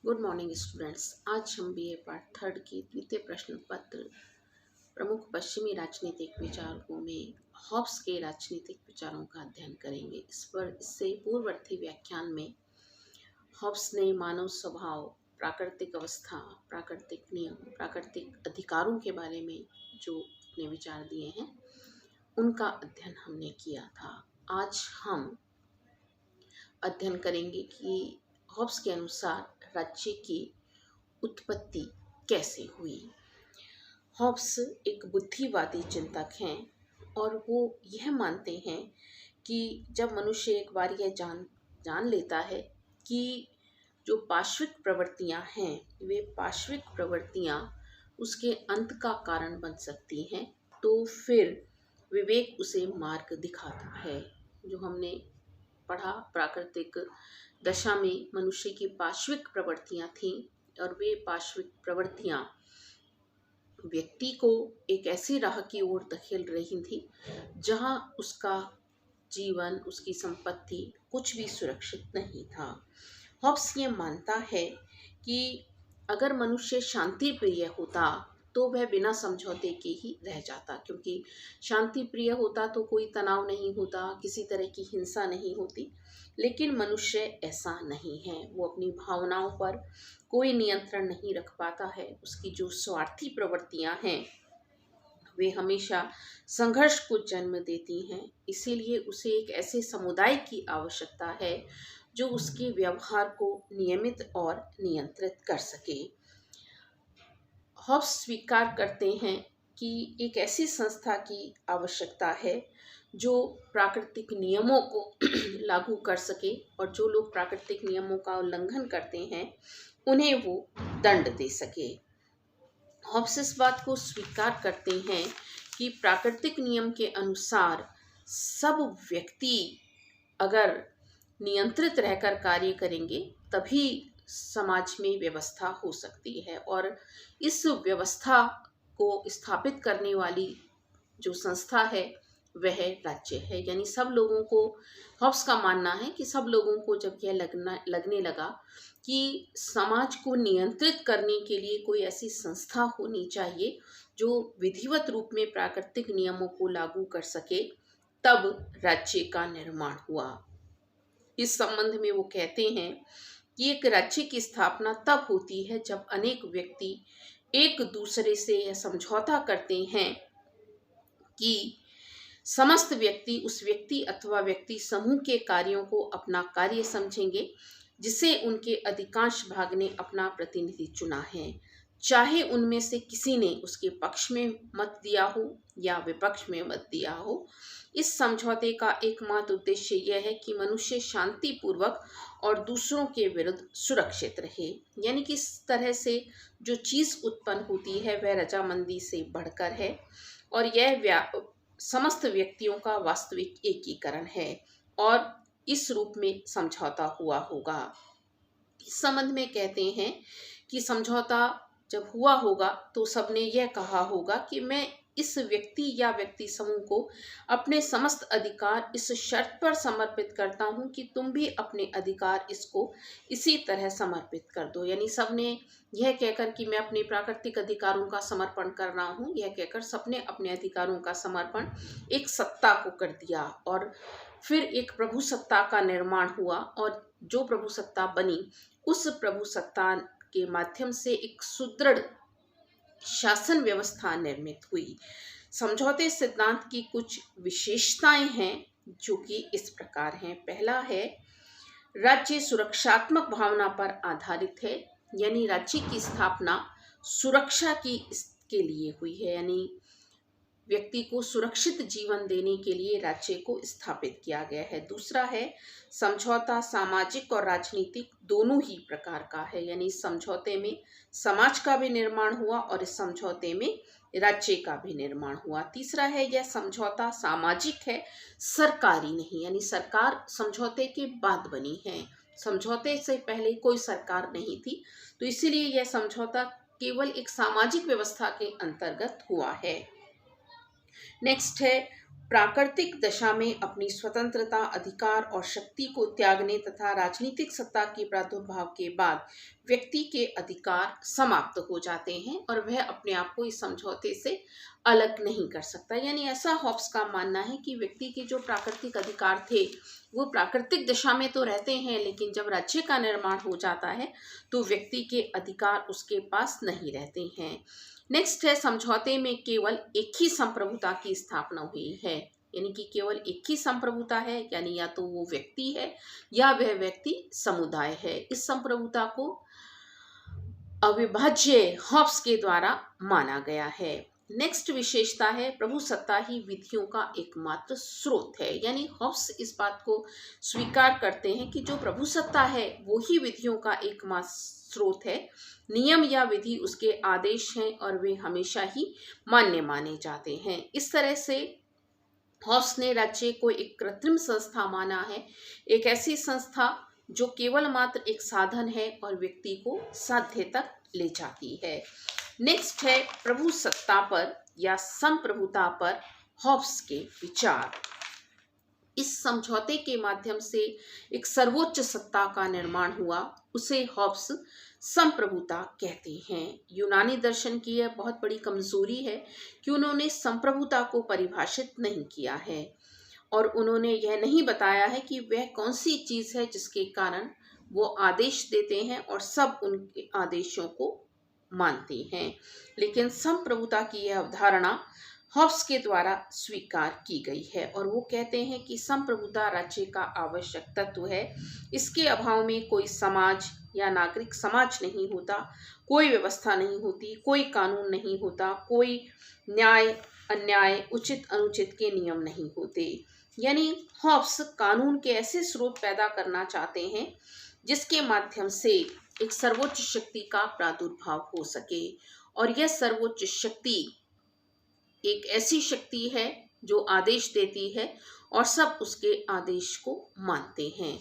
Good morning students. आज हम BA part third की द्वितीय प्रश्न पत्र प्रमुख पश्चिमी राजनीतिक विचारकों में हॉब्स के राजनीतिक विचारों का अध्ययन करेंगे। इससे पूर्ववर्ती व्याख्यान में हॉब्स ने मानव स्वभाव, प्राकृतिक अवस्था, प्राकृतिक नियम, प्राकृतिक अधिकारों के बारे में जो अपने विचार दिए हैं उनका अध्ययन हमने किया था। आज हम अध्ययन करेंगे कि हॉब्स के अनुसार राज्य की उत्पत्ति कैसे हुई। हॉब्स एक बुद्धिवादी चिंतक हैं और वो यह मानते हैं कि जब मनुष्य एक बार यह जान लेता है कि जो पाश्विक प्रवृत्तियां हैं वे पाश्विक प्रवृत्तियां उसके अंत का कारण बन सकती हैं, तो फिर विवेक उसे मार्ग दिखाता है। जो हमने पढ़ा, प्राकृतिक दशा में मनुष्य की पाश्विक प्रवृत्तियां थीं और वे पाश्विक प्रवृत्तियां व्यक्ति को एक ऐसी राह की ओर धकेल रही थी जहां उसका जीवन, उसकी संपत्ति कुछ भी सुरक्षित नहीं था। हॉब्स ये मानता है कि अगर मनुष्य शांति प्रिय होता तो वह बिना समझौते के ही रह जाता, क्योंकि शांति प्रिय होता तो कोई तनाव नहीं होता, किसी तरह की हिंसा नहीं होती। लेकिन मनुष्य ऐसा नहीं है, वो अपनी भावनाओं पर कोई नियंत्रण नहीं रख पाता है। उसकी जो स्वार्थी प्रवृत्तियां हैं वे हमेशा संघर्ष को जन्म देती हैं। इसीलिए उसे एक ऐसे समुदाय की आवश्यकता है जो उसके व्यवहार को नियमित और नियंत्रित कर सके। हॉब्स स्वीकार करते हैं कि एक ऐसी संस्था की आवश्यकता है जो प्राकृतिक नियमों को लागू कर सके और जो लोग प्राकृतिक नियमों का उल्लंघन करते हैं उन्हें वो दंड दे सके। हॉब्स इस बात को स्वीकार करते हैं कि प्राकृतिक नियम के अनुसार सब व्यक्ति अगर नियंत्रित रहकर कार्य करेंगे तभी समाज में व्यवस्था हो सकती है, और इस व्यवस्था को स्थापित करने वाली जो संस्था है वह राज्य है। यानी सब लोगों को, हॉब्स का मानना है कि सब लोगों को जब यह लगने लगा कि समाज को नियंत्रित करने के लिए कोई ऐसी संस्था होनी चाहिए जो विधिवत रूप में प्राकृतिक नियमों को लागू कर सके, तब राज्य का निर्माण हुआ। इस संबंध में वो कहते हैं कि एक राज्य की स्थापना तब होती है जब अनेक व्यक्ति एक दूसरे से यह समझौता करते हैं कि समस्त व्यक्ति उस व्यक्ति अथवा व्यक्ति समूह के कार्यों को अपना कार्य समझेंगे जिसे उनके अधिकांश भाग ने अपना प्रतिनिधि चुना है, चाहे उनमें से किसी ने उसके पक्ष में मत दिया हो या विपक्ष में मत दिया हो। इस समझौते का एकमात्र उद्देश्य यह है कि मनुष्य शांतिपूर्वक और दूसरों के विरुद्ध सुरक्षित रहे। यानी कि इस तरह से जो चीज़ उत्पन्न होती है वह रजामंदी से बढ़कर है और यह समस्त व्यक्तियों का वास्तविक एकीकरण है और इस रूप में समझौता हुआ होगा। इस संबंध में कहते हैं कि समझौता जब हुआ होगा तो सबने यह कहा होगा कि मैं इस व्यक्ति या व्यक्ति समूह को अपने समस्त अधिकार इस शर्त पर समर्पित करता हूं कि तुम भी अपने अधिकार इसको इसी तरह समर्पित कर दो। यानी सबने यह कहकर कि मैं अपने प्राकृतिक अधिकारों का समर्पण कर रहा हूं, यह कहकर सबने अपने अधिकारों का समर्पण एक सत्ता को कर दिया और फिर एक प्रभु सत्ता का निर्माण हुआ और जो प्रभु सत्ता बनी उस प्रभु सत्ता के माध्यम से एक सुदृढ़ शासन व्यवस्था निर्मित हुई। समझौते सिद्धांत की कुछ विशेषताएं हैं जो कि इस प्रकार हैं। पहला है, राज्य सुरक्षात्मक भावना पर आधारित है, यानी राज्य की स्थापना सुरक्षा के लिए हुई है, यानी व्यक्ति को सुरक्षित जीवन देने के लिए राज्य को स्थापित किया गया है। दूसरा है, समझौता सामाजिक और राजनीतिक दोनों ही प्रकार का है, यानी इस समझौते में समाज का भी निर्माण हुआ और इस समझौते में राज्य का भी निर्माण हुआ। तीसरा है, यह समझौता सामाजिक है, सरकारी नहीं, यानी सरकार समझौते के बाद बनी है, समझौते से पहले कोई सरकार नहीं थी, तो इसीलिए यह समझौता केवल एक सामाजिक व्यवस्था के अंतर्गत हुआ है। नेक्स्ट है, प्राकृतिक दशा में अपनी स्वतंत्रता, अधिकार और शक्ति को त्यागने तथा राजनीतिक सत्ता के प्रादुर्भाव के बाद व्यक्ति के अधिकार समाप्त हो जाते हैं और वह अपने आप को इस समझौते से अलग नहीं कर सकता। यानी ऐसा हॉब्स का मानना है कि व्यक्ति के जो प्राकृतिक अधिकार थे वो प्राकृतिक दशा में तो रहते हैं, लेकिन जब राज्य का निर्माण हो जाता है तो व्यक्ति के अधिकार उसके पास नहीं रहते हैं। नेक्स्ट है, समझौते में केवल एक ही संप्रभुता की स्थापना हुई है। यानी कि केवल एक ही संप्रभुता है, यानी या तो वो व्यक्ति है या वह व्यक्ति समुदाय है। इस संप्रभुता को अविभाज्य हॉब्स के द्वारा माना गया है। नेक्स्ट विशेषता है, प्रभु सत्ता ही विधियों का एकमात्र स्रोत है। यानी हॉब्स इस बात को स्वीकार करते हैं कि जो प्रभु सत्ता है वो ही विधियों का एकमात्र स्रोत है। नियम या विधि उसके आदेश हैं और वे हमेशा ही मान्य माने जाते हैं। इस तरह से हॉब्स ने राज्य को एक कृत्रिम संस्था माना है, एक ऐसी संस्था जो केवल मात्र एक साधन है और व्यक्ति को साध्य तक ले जाती है। नेक्स्ट है, प्रभु सत्ता पर या संप्रभुता पर हॉब्स के विचार। इस समझौते के माध्यम से एक सर्वोच्च सत्ता का निर्माण हुआ, उसे हॉब्स संप्रभुता कहते हैं। यूनानी दर्शन की यह बहुत बड़ी कमजोरी है कि उन्होंने संप्रभुता को परिभाषित नहीं किया है और उन्होंने यह नहीं बताया है कि वह कौन सी चीज है जिसके कारण वो आदेश देते हैं और सब उनके आदेशों को मानते हैं। लेकिन संप्रभुता की यह अवधारणा हॉब्स के द्वारा स्वीकार की गई है और वो कहते हैं कि संप्रभुता राज्य का आवश्यक तत्व है। इसके अभाव में कोई समाज या नागरिक समाज नहीं होता, कोई व्यवस्था नहीं होती, कोई कानून नहीं होता, कोई न्याय अन्याय, उचित अनुचित के नियम नहीं होते। यानी हॉब्स कानून के ऐसे स्रोत पैदा करना चाहते हैं जिसके माध्यम से एक सर्वोच्च शक्ति का प्रादुर्भाव हो सके और यह सर्वोच्च शक्ति एक ऐसी शक्ति है जो आदेश देती है और सब उसके आदेश को मानते हैं।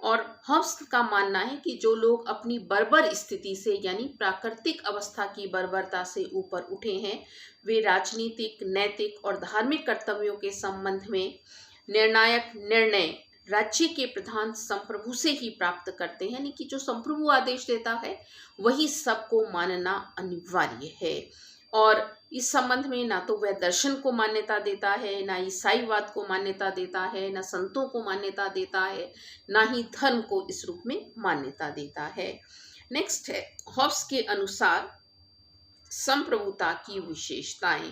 और हॉब्स का मानना है कि जो लोग अपनी बर्बर स्थिति से यानी प्राकृतिक अवस्था की बर्बरता से ऊपर उठे हैं, वे राजनीतिक, नैतिक और धार्मिक कर्तव्यों के संबंध में निर्णायक निर्णय राज्य के प्रधान संप्रभु से ही प्राप्त करते हैं। यानी कि जो संप्रभु आदेश देता है वही सबको मानना अनिवार्य है। और इस संबंध में ना तो वह दर्शन को मान्यता देता है, ना ईसाईवाद को मान्यता देता है, ना संतों को मान्यता देता है, ना ही धर्म को इस रूप में मान्यता देता है। नेक्स्ट है, हॉब्स के अनुसार संप्रभुता की विशेषताएं।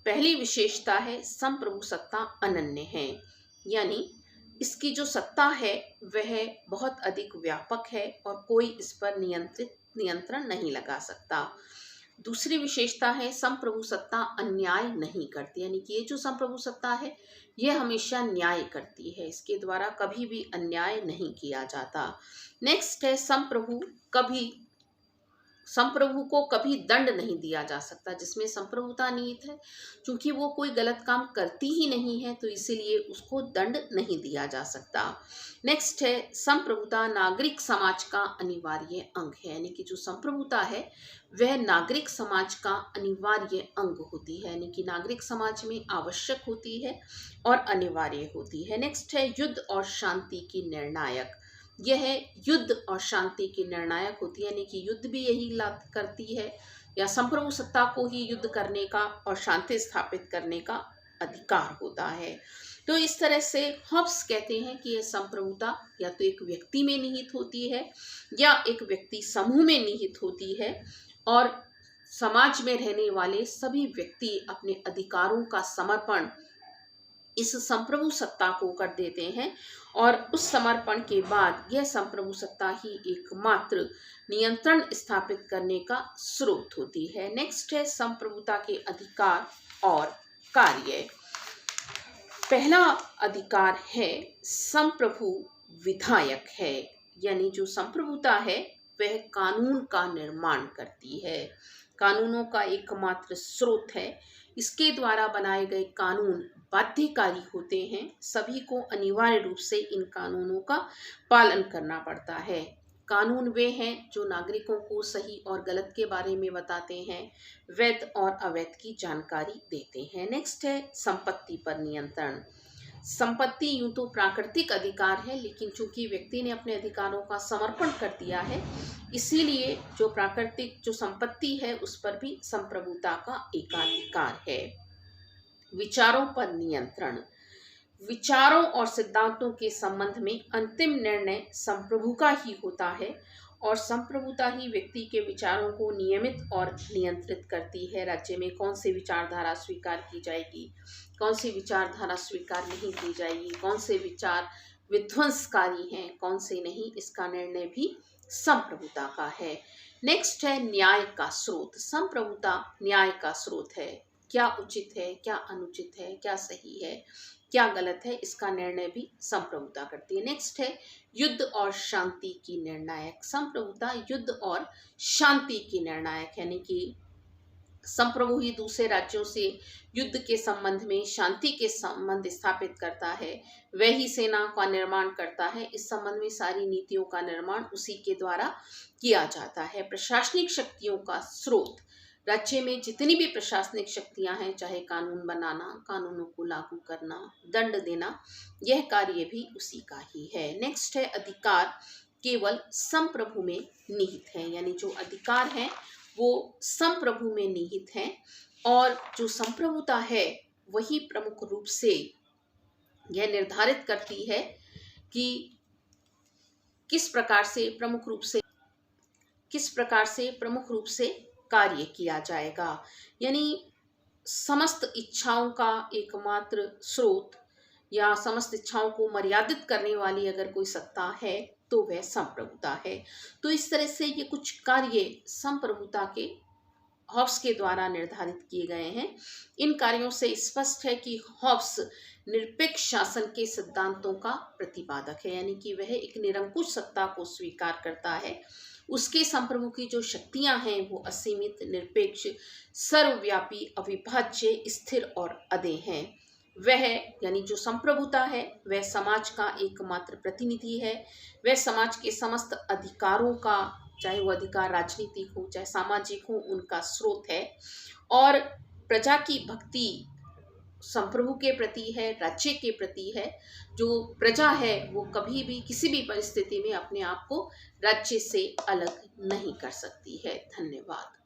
पहली विशेषता है, संप्रभु सत्ता अनन्य है। यानी इसकी जो सत्ता है वह बहुत अधिक व्यापक है और कोई इस पर नियंत्रण नहीं लगा सकता। दूसरी विशेषता है, संप्रभु सत्ता अन्याय नहीं करती। यानी कि ये जो संप्रभु सत्ता है यह हमेशा न्याय करती है, इसके द्वारा कभी भी अन्याय नहीं किया जाता। नेक्स्ट है, संप्रभु को कभी दंड नहीं दिया जा सकता, जिसमें संप्रभुता निहित है। क्योंकि वो कोई गलत काम करती ही नहीं है तो इसीलिए उसको दंड नहीं दिया जा सकता। नेक्स्ट है, संप्रभुता नागरिक समाज का अनिवार्य अंग है। यानी कि जो संप्रभुता है वह नागरिक समाज का अनिवार्य अंग होती है, यानी कि नागरिक समाज में आवश्यक होती है और अनिवार्य होती है। नेक्स्ट है, युद्ध और शांति की निर्णायक। यह युद्ध और शांति की निर्णायक होती है, यानी कि युद्ध भी यही करती है या संप्रभु सत्ता को ही युद्ध करने का और शांति स्थापित करने का अधिकार होता है। तो इस तरह से हॉब्स कहते हैं कि यह संप्रभुता या तो एक व्यक्ति में निहित होती है या एक व्यक्ति समूह में निहित होती है और समाज में रहने वाले सभी व्यक्ति अपने अधिकारों का समर्पण इस संप्रभु सत्ता को कर देते हैं और उस समर्पण के बाद यह संप्रभु सत्ता ही एकमात्र नियंत्रण स्थापित करने का स्रोत होती है। नेक्स्ट है, संप्रभुता के अधिकार और कार्य। पहला अधिकार है, संप्रभु विधायक है। यानी जो संप्रभुता है वह कानून का निर्माण करती है, कानूनों का एकमात्र स्रोत है। इसके द्वारा बनाए गए कानून बाध्यकारी होते हैं, सभी को अनिवार्य रूप से इन कानूनों का पालन करना पड़ता है। कानून वे हैं जो नागरिकों को सही और गलत के बारे में बताते हैं, वैध और अवैध की जानकारी देते हैं। नेक्स्ट है संपत्ति पर नियंत्रण। संपत्ति यूं तो प्राकृतिक अधिकार है, लेकिन चूंकि व्यक्ति ने अपने अधिकारों का समर्पण कर दिया है, इसीलिए जो प्राकृतिक जो संपत्ति है उस पर भी संप्रभुता का एकाधिकार है। विचारों पर नियंत्रण। विचारों और सिद्धांतों के संबंध में अंतिम निर्णय संप्रभु का ही होता है और संप्रभुता ही व्यक्ति के विचारों को नियमित और नियंत्रित करती है। राज्य में कौन सी विचारधारा स्वीकार की जाएगी, कौन सी विचारधारा स्वीकार नहीं की जाएगी, कौन से विचार विध्वंसकारी हैं, कौन से नहीं, इसका निर्णय भी संप्रभुता का है। नेक्स्ट है न्याय का स्रोत। संप्रभुता न्याय का स्रोत है। क्या उचित है, क्या अनुचित है, क्या सही है, क्या गलत है, इसका निर्णय भी संप्रभुता करती है। नेक्स्ट है युद्ध और शांति की निर्णायक। संप्रभुता युद्ध और शांति की निर्णायक, यानी कि संप्रभु ही दूसरे राज्यों से युद्ध के संबंध में शांति के संबंध स्थापित करता है, वह ही सेना का निर्माण करता है। इस संबंध में सारी नीतियों का निर्माण उसी के द्वारा किया जाता है। प्रशासनिक शक्तियों का स्रोत। राज्य में जितनी भी प्रशासनिक शक्तियां हैं, चाहे कानून बनाना, कानूनों को लागू करना, दंड देना, यह कार्य भी उसी का ही है। नेक्स्ट है अधिकार केवल संप्रभु में निहित है, यानी जो अधिकार है वो संप्रभु में निहित हैं और जो संप्रभुता है वही प्रमुख रूप से यह निर्धारित करती है कि किस प्रकार से प्रमुख रूप से कार्य किया जाएगा। यानी समस्त इच्छाओं का एकमात्र स्रोत या समस्त इच्छाओं को मर्यादित करने वाली अगर कोई सत्ता है तो वह संप्रभुता है। तो इस तरह से ये कुछ कार्य संप्रभुता के हॉब्स के द्वारा निर्धारित किए गए हैं। इन कार्यों से स्पष्ट है कि हॉब्स निरपेक्ष शासन के सिद्धांतों का प्रतिपादक है, यानी कि वह एक निरंकुश सत्ता को स्वीकार करता है। उसके संप्रभु की जो शक्तियां हैं वो असीमित, निरपेक्ष, सर्वव्यापी, अविभाज्य, स्थिर और अदेय हैं। वह यानी जो संप्रभुता है वह समाज का एकमात्र प्रतिनिधि है। वह समाज के समस्त अधिकारों का, चाहे वो अधिकार राजनीतिक हो चाहे सामाजिक हो, उनका स्रोत है और प्रजा की भक्ति संप्रभु के प्रति है, राज्य के प्रति है। जो प्रजा है वो कभी भी किसी भी परिस्थिति में अपने आप को राज्य से अलग नहीं कर सकती है। धन्यवाद।